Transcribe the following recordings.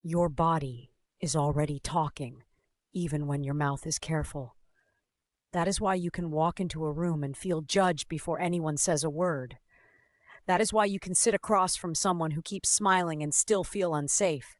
Your body is already talking, even when your mouth is careful. That is why you can walk into a room and feel judged before anyone says a word. That is why you can sit across from someone who keeps smiling and still feel unsafe.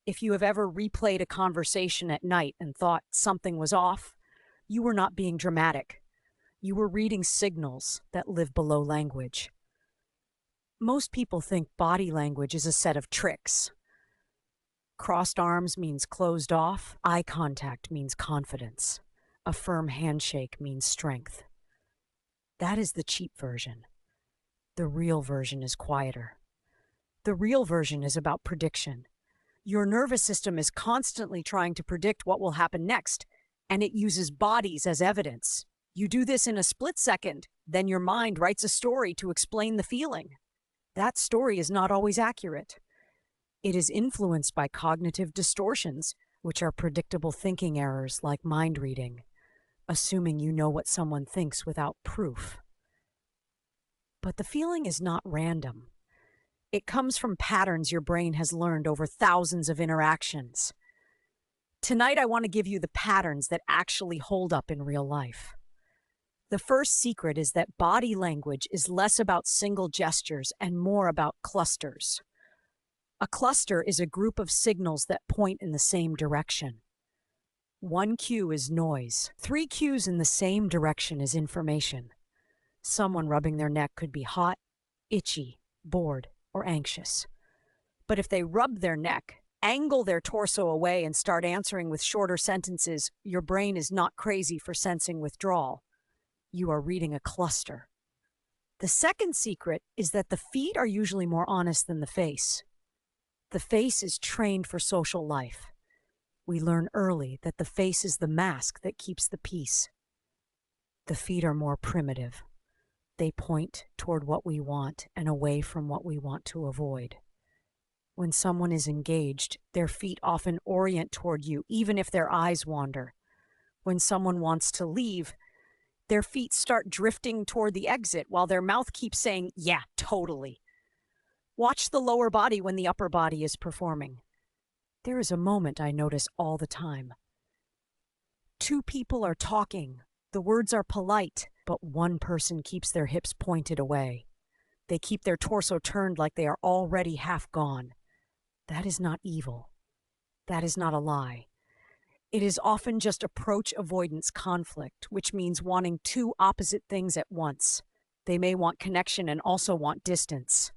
If you have ever replayed a conversation at night and thought something was off, you were not being dramatic. You were reading signals that live below language. Most people think body language is a set of tricks. Crossed arms means closed off. Eye contact means confidence. A firm handshake means strength. That is the cheap version. The real version is quieter. The real version is about prediction. Your nervous system is constantly trying to predict what will happen next, and it uses bodies as evidence. You do this in a split second, then your mind writes a story to explain the feeling. That story is not always accurate. It is influenced by cognitive distortions, which are predictable thinking errors like mind reading, assuming you know what someone thinks without proof. But the feeling is not random. It comes from patterns your brain has learned over thousands of interactions. Tonight, I want to give you the patterns that actually hold up in real life. The first secret is that body language is less about single gestures and more about clusters. A cluster is a group of signals that point in the same direction. One cue is noise. 3 cues in the same direction is information. Someone rubbing their neck could be hot, itchy, bored, or anxious. But if they rub their neck, angle their torso away, and start answering with shorter sentences, your brain is not crazy for sensing withdrawal. You are reading a cluster. The second secret is that the feet are usually more honest than the face. The face is trained for social life. We learn early that the face is the mask that keeps the peace. The feet are more primitive. They point toward what we want and away from what we want to avoid. When someone is engaged, their feet often orient toward you, even if their eyes wander. When someone wants to leave, their feet start drifting toward the exit while their mouth keeps saying, "Yeah, totally." Watch the lower body when the upper body is performing. There is a moment I notice all the time. 2 people are talking. The words are polite, but one person keeps their hips pointed away. They keep their torso turned like they are already half gone. That is not evil. That is not a lie. It is often just approach avoidance conflict, which means wanting 2 opposite things at once. They may want connection and also want distance.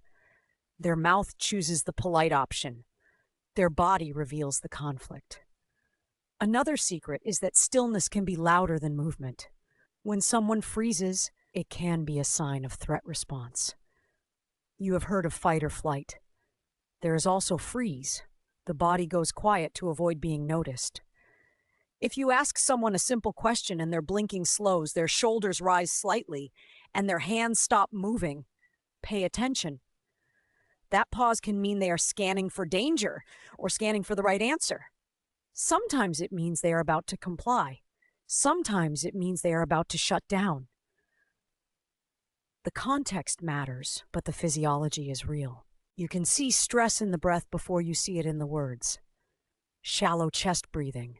Their mouth chooses the polite option. Their body reveals the conflict. Another secret is that stillness can be louder than movement. When someone freezes, it can be a sign of threat response. You have heard of fight or flight. There is also freeze. The body goes quiet to avoid being noticed. If you ask someone a simple question and their blinking slows, their shoulders rise slightly, and their hands stop moving, pay attention. That pause can mean they are scanning for danger or scanning for the right answer. Sometimes it means they are about to comply. Sometimes it means they are about to shut down. The context matters, but the physiology is real. You can see stress in the breath before you see it in the words. Shallow chest breathing,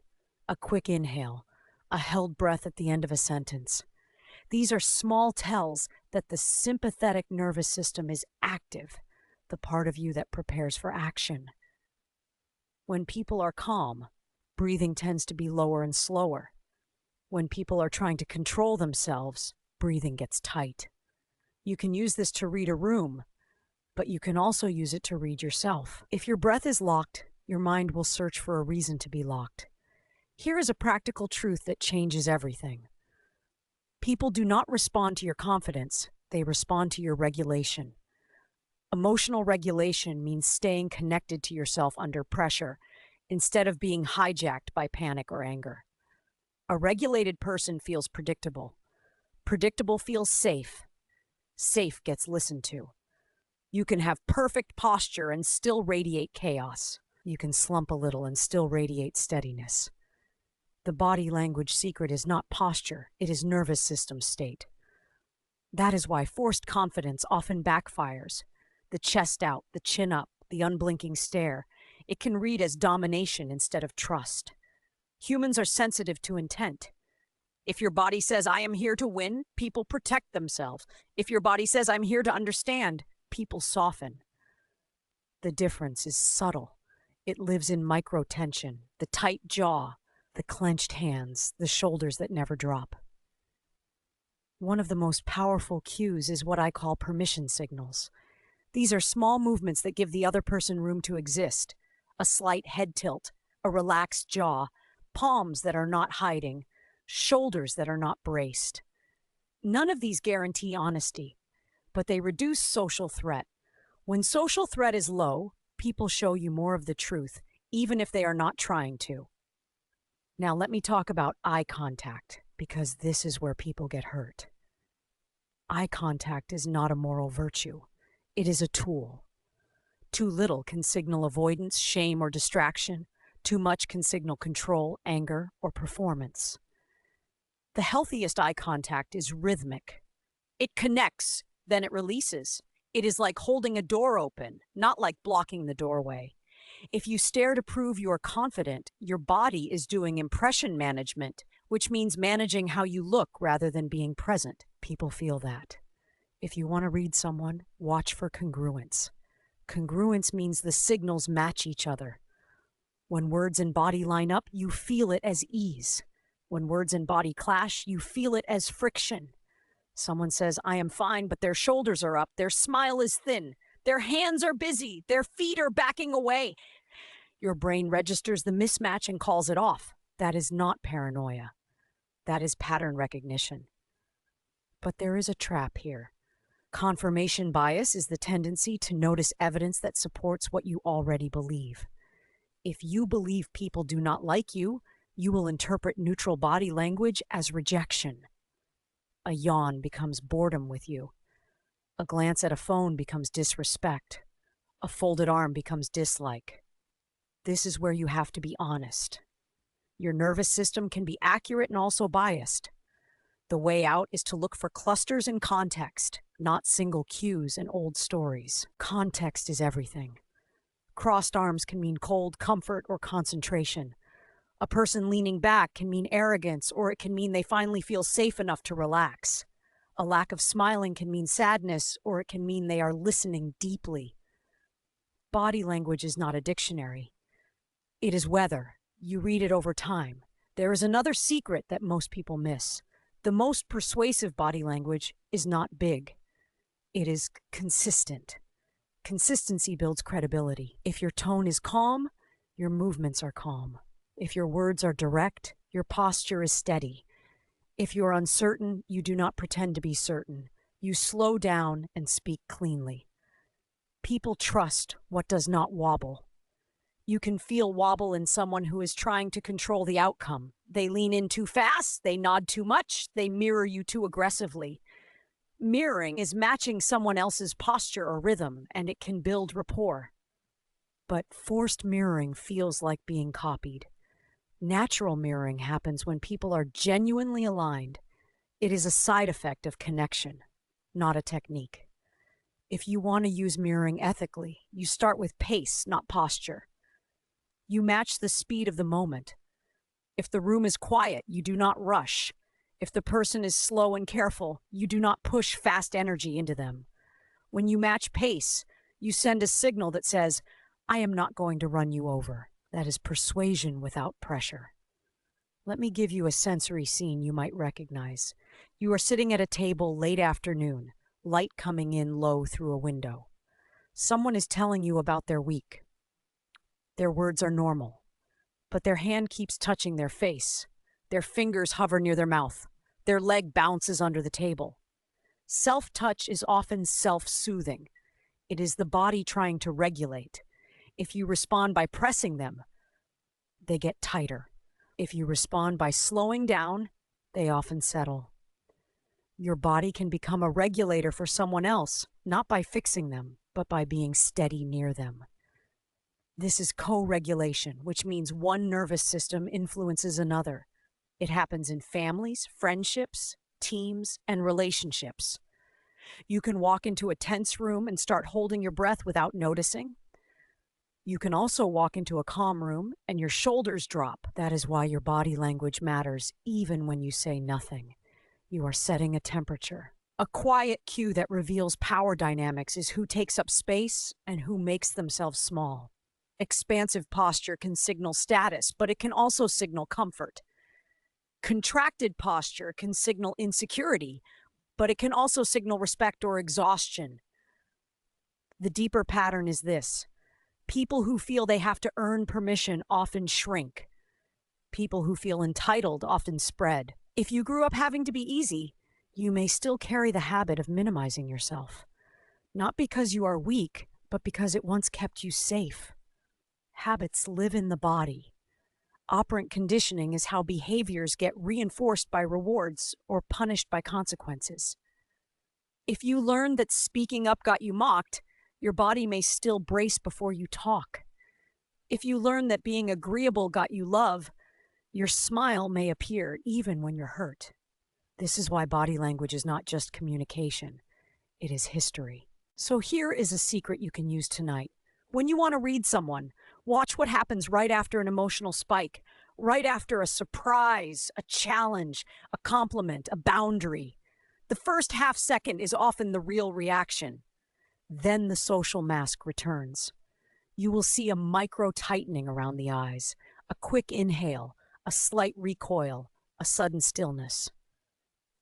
a quick inhale, a held breath at the end of a sentence. These are small tells that the sympathetic nervous system is active, the part of you that prepares for action. When people are calm, breathing tends to be lower and slower. When people are trying to control themselves, breathing gets tight. You can use this to read a room, but you can also use it to read yourself. If your breath is locked, your mind will search for a reason to be locked. Here is a practical truth that changes everything. People do not respond to your confidence, they respond to your regulation. Emotional regulation means staying connected to yourself under pressure instead of being hijacked by panic or anger. A regulated person feels predictable. Predictable feels safe. Safe gets listened to. You can have perfect posture and still radiate chaos. You can slump a little and still radiate steadiness. The body language secret is not posture, it is nervous system state. That is why forced confidence often backfires. The chest out, the chin up, the unblinking stare. It can read as domination instead of trust. Humans are sensitive to intent. If your body says, I am here to win, people protect themselves. If your body says, I'm here to understand, people soften. The difference is subtle. It lives in micro-tension, the tight jaw, the clenched hands, the shoulders that never drop. One of the most powerful cues is what I call permission signals. These are small movements that give the other person room to exist. A slight head tilt, a relaxed jaw, palms that are not hiding, shoulders that are not braced. None of these guarantee honesty, but they reduce social threat. When social threat is low, people show you more of the truth, even if they are not trying to. Now let me talk about eye contact, because this is where people get hurt. Eye contact is not a moral virtue. It is a tool. Too little can signal avoidance, shame, or distraction. Too much can signal control, anger, or performance. The healthiest eye contact is rhythmic. It connects, then it releases. It is like holding a door open, not like blocking the doorway. If you stare to prove you are confident, your body is doing impression management, which means managing how you look rather than being present. People feel that. If you want to read someone, watch for congruence. Congruence means the signals match each other. When words and body line up, you feel it as ease. When words and body clash, you feel it as friction. Someone says, I am fine, but their shoulders are up, their smile is thin, their hands are busy, their feet are backing away. Your brain registers the mismatch and calls it off. That is not paranoia. That is pattern recognition. But there is a trap here. Confirmation bias is the tendency to notice evidence that supports what you already believe. If you believe people do not like you, you will interpret neutral body language as rejection. A yawn becomes boredom with you. A glance at a phone becomes disrespect. A folded arm becomes dislike. This is where you have to be honest. Your nervous system can be accurate and also biased. The way out is to look for clusters in context, not single cues and old stories. Context is everything. Crossed arms can mean cold comfort or concentration. A person leaning back can mean arrogance, or it can mean they finally feel safe enough to relax. A lack of smiling can mean sadness, or it can mean they are listening deeply. Body language is not a dictionary. It is weather. You read it over time. There is another secret that most people miss. The most persuasive body language is not big. It is consistent. Consistency builds credibility. If your tone is calm, your movements are calm. If your words are direct, your posture is steady. If you are uncertain, you do not pretend to be certain. You slow down and speak cleanly. People trust what does not wobble. You can feel wobble in someone who is trying to control the outcome. They lean in too fast, they nod too much, they mirror you too aggressively. Mirroring is matching someone else's posture or rhythm, and it can build rapport. But forced mirroring feels like being copied. Natural mirroring happens when people are genuinely aligned. It is a side effect of connection, not a technique. If you want to use mirroring ethically, you start with pace, not posture. You match the speed of the moment. If the room is quiet, you do not rush. If the person is slow and careful, you do not push fast energy into them. When you match pace, you send a signal that says, I am not going to run you over. That is persuasion without pressure. Let me give you a sensory scene you might recognize. You are sitting at a table late afternoon, light coming in low through a window. Someone is telling you about their week. Their words are normal, but their hand keeps touching their face. Their fingers hover near their mouth. Their leg bounces under the table. Self-touch is often self-soothing. It is the body trying to regulate. If you respond by pressing them, they get tighter. If you respond by slowing down, they often settle. Your body can become a regulator for someone else, not by fixing them, but by being steady near them. This is co-regulation, which means one nervous system influences another. It happens in families, friendships, teams, and relationships. You can walk into a tense room and start holding your breath without noticing. You can also walk into a calm room and your shoulders drop. That is why your body language matters even when you say nothing. You are setting a temperature. A quiet cue that reveals power dynamics is who takes up space and who makes themselves small. Expansive posture can signal status, but it can also signal comfort. Contracted posture can signal insecurity, but it can also signal respect or exhaustion. The deeper pattern is this: people who feel they have to earn permission often shrink. People who feel entitled often spread. If you grew up having to be easy, you may still carry the habit of minimizing yourself. Not because you are weak, but because it once kept you safe. Habits live in the body. Operant conditioning is how behaviors get reinforced by rewards or punished by consequences. If you learn that speaking up got you mocked, your body may still brace before you talk. If you learn that being agreeable got you love, your smile may appear even when you're hurt. This is why body language is not just communication. It is history. So here is a secret you can use tonight. When you want to read someone, watch what happens right after an emotional spike, right after a surprise, a challenge, a compliment, a boundary. The first half second is often the real reaction. Then the social mask returns. You will see a micro tightening around the eyes, a quick inhale, a slight recoil, a sudden stillness.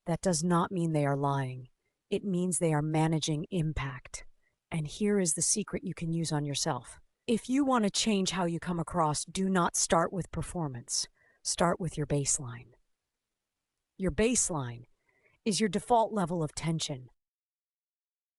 That does not mean they are lying. It means they are managing impact. And here is the secret you can use on yourself. If you want to change how you come across, do not start with performance. Start with your baseline. Your baseline is your default level of tension.